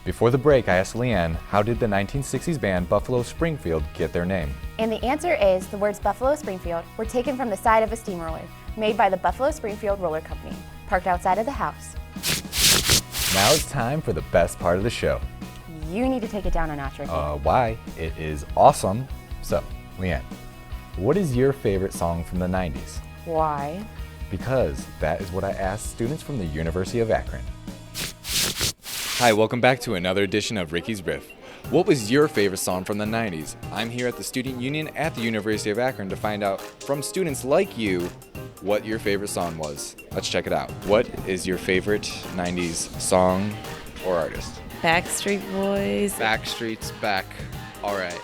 Before the break, I asked Leanne, how did the 1960s band Buffalo Springfield get their name? And the answer is the words Buffalo Springfield were taken from the side of a steamroller made by the Buffalo Springfield Roller Company, parked outside of the house. Now it's time for the best part of the show. You need to take it down a notch, Ricky. Why? It is awesome. So, Leanne, what is your favorite song from the 90s? Why? Because that is what I asked students from the University of Akron. Hi, welcome back to another edition of Ricky's Riff. What was your favorite song from the 90s? I'm here at the Student Union at the University of Akron to find out from students like you what your favorite song was. Let's check it out. What is your favorite 90s song or artist? Backstreet Boys. Backstreet's Back. All right.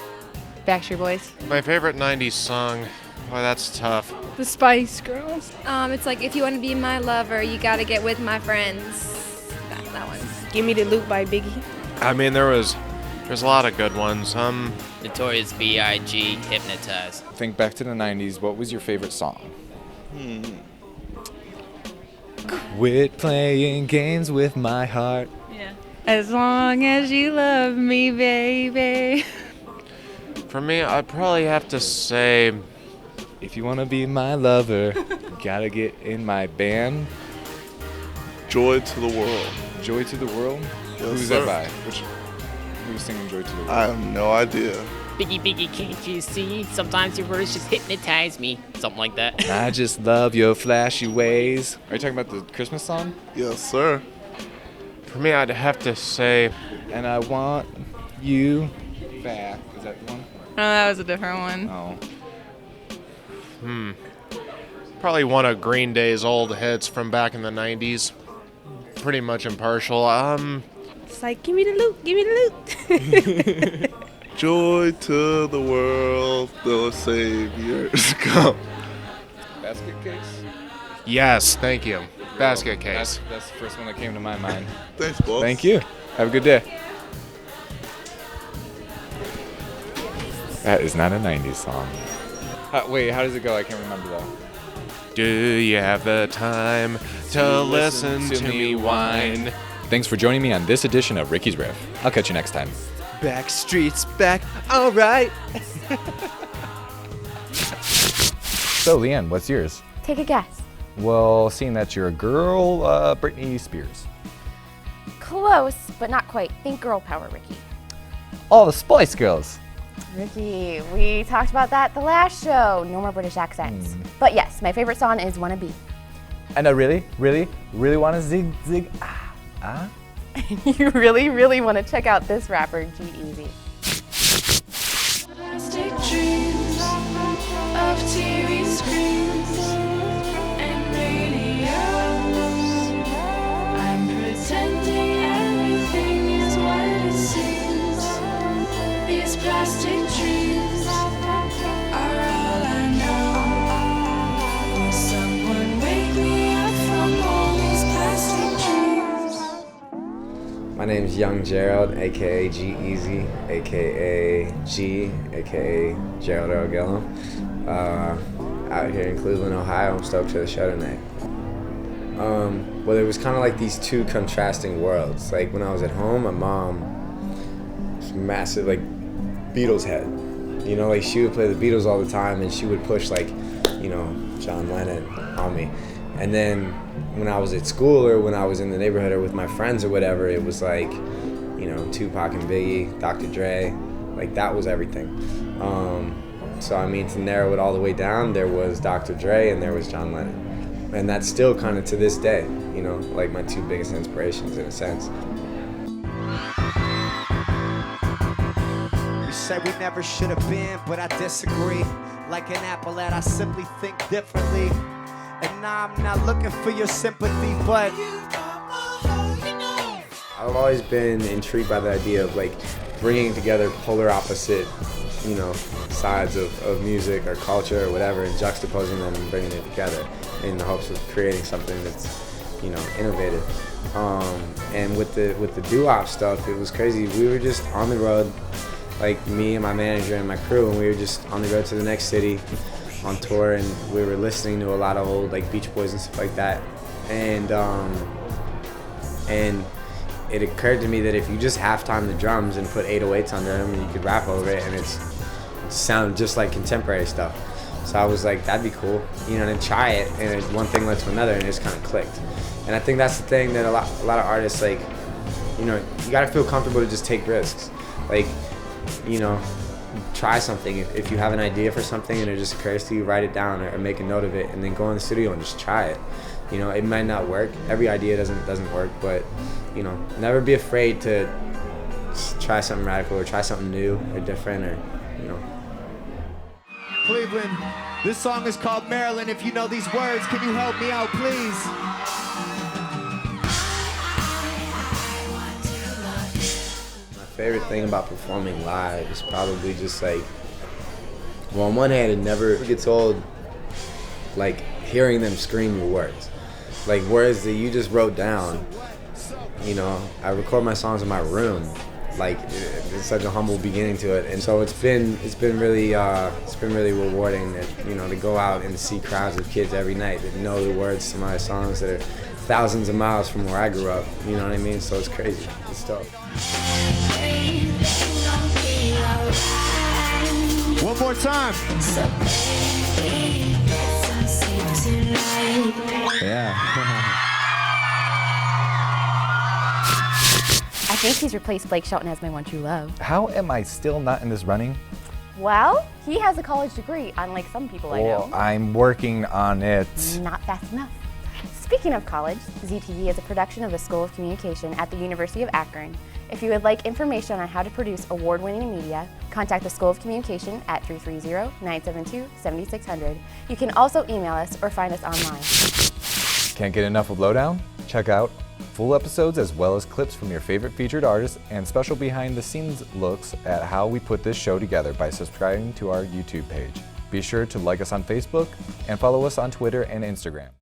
Backstreet Boys. My favorite 90s song. Boy, that's tough. The Spice Girls. It's like, if you want to be my lover, you gotta get with my friends. That one. Give Me the Loot by Biggie. I mean, there's a lot of good ones. Notorious B.I.G. Hypnotized. Think back to the 90s. What was your favorite song? Quit playing games with my heart. Yeah. As long as you love me, baby. For me, I'd probably have to say, If you want to be my lover, you gotta get in my band. Joy to the World. Joy to the World? Yes, Who's sir. that by? Who's singing Joy to the World? I have no idea. Biggie, Biggie, can't you see? Sometimes your words just hypnotize me. Something like that. I just love your flashy ways. Are you talking about the Christmas song? Yes, sir. for me, I'd have to say, And I want you back. Is that the one? Oh, that was a different one. Oh. probably one of Green Day's old hits from back in the 90s. Pretty much impartial. It's like, give me the loot, give me the loot. Joy to the world, the Savior's come. Basket case? Yes, thank you. Basket case. That's the first one that came to my mind. Thanks, boss. Thank you. Have a good day. That is not a 90s song. Wait, how does it go? I can't remember though. Do you have the time to listen to me whine? Thanks for joining me on this edition of Ricky's Riff. I'll catch you next time. Backstreet's back, all right. So, Leanne, what's yours? Take a guess. Well, seeing that you're a girl, Britney Spears. Close, but not quite. Think girl power, Ricky. All the Spice Girls. Ricky, we talked about that the last show. No more British accents. But yes, my favorite song is Wanna Be. And I really want to zig, ah. You really want to check out this rapper, G-Eazy. Plastic dreams of TV screens and radios. I'm pretending everything is what it seems. These plastic dreams are all I know. Will someone wake me up from all these plastic dreams? My name's Young Gerald, aka G-Eazy, aka G, aka Gerald Argello. Out here in Cleveland, Ohio. I'm stoked for the show tonight. Well, it was kind of like these two contrasting worlds. Like when I was at home, my mom was massive, like Beatles head. You know, like she would play the Beatles all the time, and she would push like, you know, John Lennon on me. And then when I was at school or when I was in the neighborhood or with my friends or whatever, it was like, you know, Tupac and Biggie, Dr. Dre, like that was everything. So I mean, to narrow it all the way down, there was Dr. Dre and there was John Lennon. And that's still kind of to this day, you know, like my two biggest inspirations in a sense. You said we never should have been, but I disagree. Like an apple that I simply think differently. And now I'm not looking for your sympathy, but I've always been intrigued by the idea of like bringing together polar opposite, you know, sides of music or culture or whatever, and juxtaposing them and bringing it together in the hopes of creating something that's, you know, innovative. And with the doo-wop stuff, it was crazy. We were just on the road, like me and my manager and my crew, and we were just on the road to the next city on tour, and we were listening to a lot of old like Beach Boys and stuff like that, and it occurred to me that if you just halftime the drums and put 808s under them, you could rap over it, and it sound just like contemporary stuff. So I was like, that'd be cool, you know, and try it, and one thing led to another, and it just kind of clicked. And I think that's the thing that a lot of artists, like, you know, you gotta feel comfortable to just take risks. Like, you know, try something. If you have an idea for something and it just occurs to you, write it down or make a note of it, and then go in the studio and just try it. You know, it might not work. Every idea doesn't work, but, you know, never be afraid to try something radical or try something new or different, or, you know. Cleveland, this song is called Maryland. If you know these words, can you help me out, please? My favorite thing about performing live is probably just like, well, on one hand, it never gets old, like hearing them scream your words. Like words that you just wrote down. You know, I record my songs in my room. Like it's such a humble beginning to it, and so it's been really rewarding that, you know, to go out and see crowds of kids every night that know the words to my songs that are thousands of miles from where I grew up. You know what I mean? So it's crazy. It's dope. One more time. Yeah. I think he's replaced Blake Shelton as my one true love. How am I still not in this running? Well, he has a college degree, unlike some people I know. Well, I'm working on it. Not fast enough. Speaking of college, ZTV is a production of the School of Communication at the University of Akron. If you would like information on how to produce award-winning media, contact the School of Communication at 330-972-7600. You can also email us or find us online. Can't get enough of Lowdown? Check out full episodes as well as clips from your favorite featured artists and special behind-the-scenes looks at how we put this show together by subscribing to our YouTube page. Be sure to like us on Facebook and follow us on Twitter and Instagram.